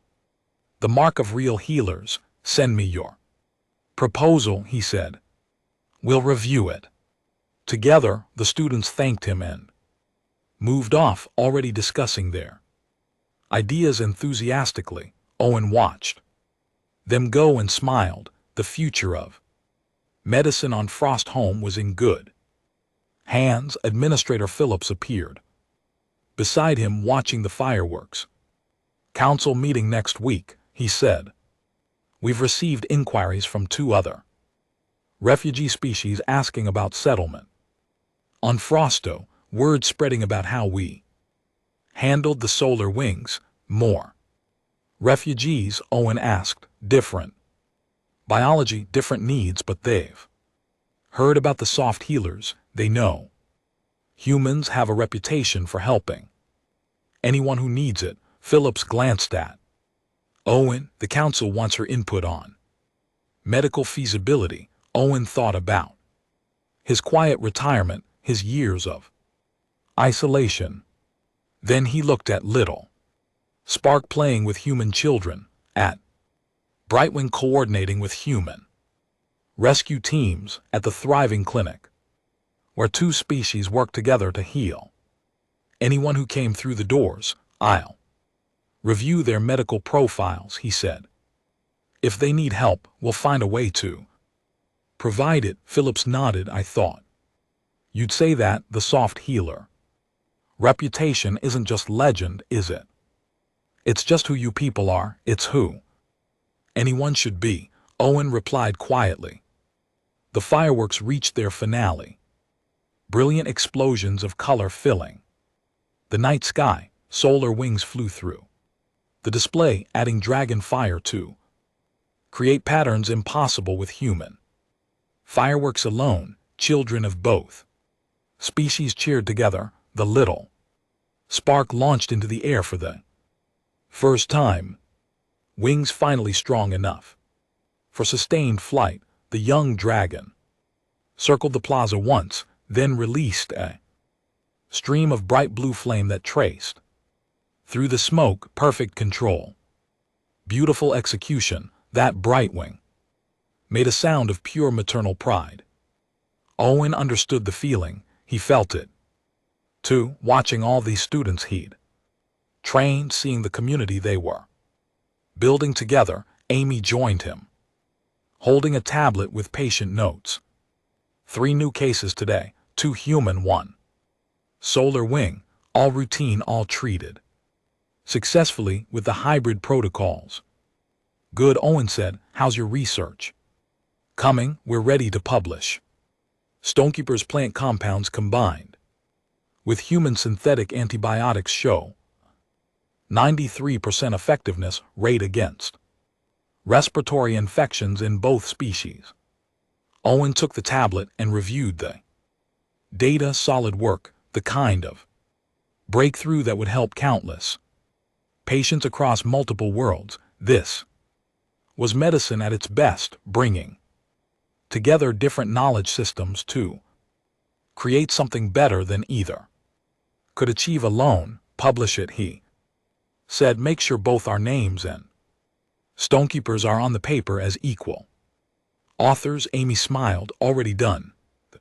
the mark of real healers. "Send me your proposal," he said. "We'll review it." Together, the students thanked him and moved off, already discussing their ideas enthusiastically. Owen watched them go and smiled. The future of medicine on Frost Home was in good hands. Administrator Phillips appeared beside him, watching the fireworks. "Council meeting next week," he said. "We've received inquiries from 2 other refugee species asking about settlement on Frosto. Word spreading about how we handled the Solar Wings." "More refugees?" Owen asked. "Different biology, different needs, but they've heard about the soft healers. They know humans have a reputation for helping anyone who needs it." Phillips glanced at Owen. "The council wants her input on medical feasibility." Owen thought about his quiet retirement, his years of isolation. Then he looked at Little Spark playing with human children, at Brightwing coordinating with human rescue teams, at the thriving clinic where 2 species work together to heal anyone who came through the doors. "I'll review their medical profiles," he said. "If they need help, we'll find a way to provide it." Phillips nodded. "I thought you'd say that. The soft healer reputation isn't just legend, is it? It's just who you people are. It's who anyone should be." Owen replied quietly. The fireworks reached their finale. Brilliant explosions of color filling the night sky. Solar Wings flew through the display, adding dragon fire to create patterns impossible with human fireworks alone. Children of both species cheered together. The Little Spark launched into the air for the first time, wings finally strong enough for sustained flight. The young dragon circled the plaza once, then released a stream of bright blue flame that traced through the smoke. Perfect control, beautiful execution. That Brightwing made a sound of pure maternal pride. Owen understood the feeling. He felt it, too, watching all these students he'd trained, seeing the community they were building together. Amy joined him, holding a tablet with patient notes. 3 new cases today, 2 human, 1 Solar Wing, all routine, all treated successfully with the hybrid protocols. "Good," Owen said. "How's your research coming?" "We're ready to publish Stonekeeper's plant compounds combined with human synthetic antibiotics show 93% effectiveness rate against respiratory infections in both species." Owen took the tablet and reviewed the data. "Solid work, the kind of Breakthrough that would help countless patients across multiple worlds. This was medicine at its best, bringing together different knowledge systems to create something better than either could achieve alone. Publish it, he said. Make sure both our names and Stonekeepers are on the paper as equal authors. Amy smiled. Already done. The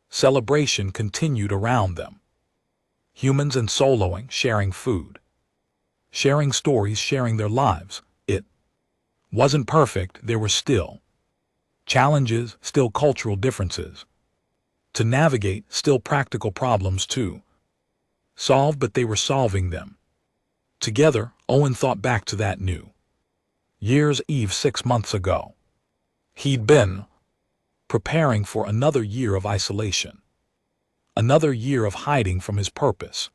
celebration continued around them. Humans and soloing, sharing food, sharing stories, sharing their lives. It wasn't perfect. There were still challenges, still cultural differences to navigate, still practical problems to solve, but they were solving them together. Owen thought back to that New Year's Eve 6 months ago. He'd been preparing for another year of isolation, another year of hiding from his purpose.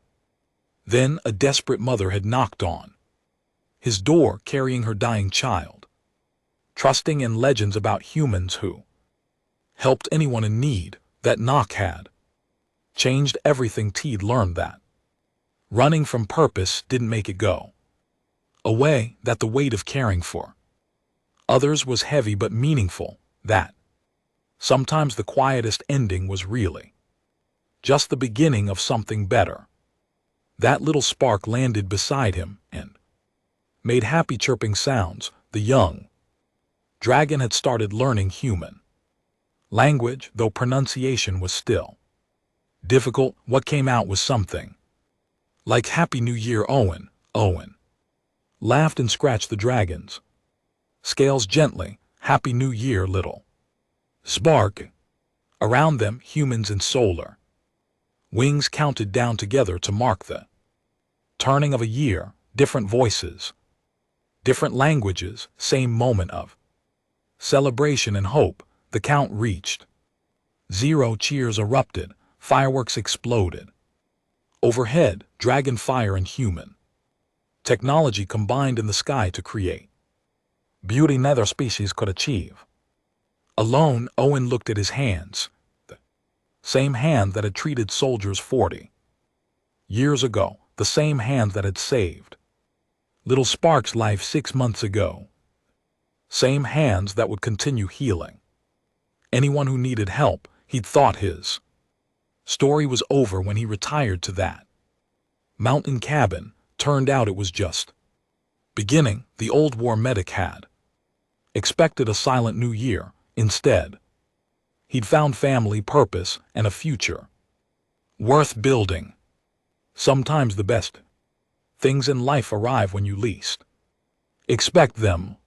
Then a desperate mother had knocked on his door, carrying her dying child, trusting in legends about humans who helped anyone in need. That knock had changed everything. Teed learned that running from purpose didn't make it go away, that the weight of caring for others was heavy but meaningful, that sometimes the quietest ending was really just the beginning of something better. That little spark landed beside him and made happy chirping sounds. The young dragon had started learning human language, though pronunciation was still difficult. What came out was something like Happy New Year. Owen laughed and scratched the dragon's scales gently. Happy New Year, little spark. Around them, humans and solar wings counted down together to mark the turning of a year. Different voices, different languages, same moment of celebration and hope. The count reached 0. Cheers erupted, fireworks exploded. Overhead, dragon fire and human technology combined in the sky to create beauty neither species could achieve alone. Owen looked at his hands, the same hand that had treated soldiers 40 years ago, the same hand that had saved little Spark's life 6 months ago, same hands that would continue healing anyone who needed help. He'd thought his story was over when he retired to that mountain cabin. Turned out it was just beginning. The old war medic had expected a silent new year. Instead, he'd found family, purpose, and a future worth building. Sometimes the best things in life arrive when you least expect them.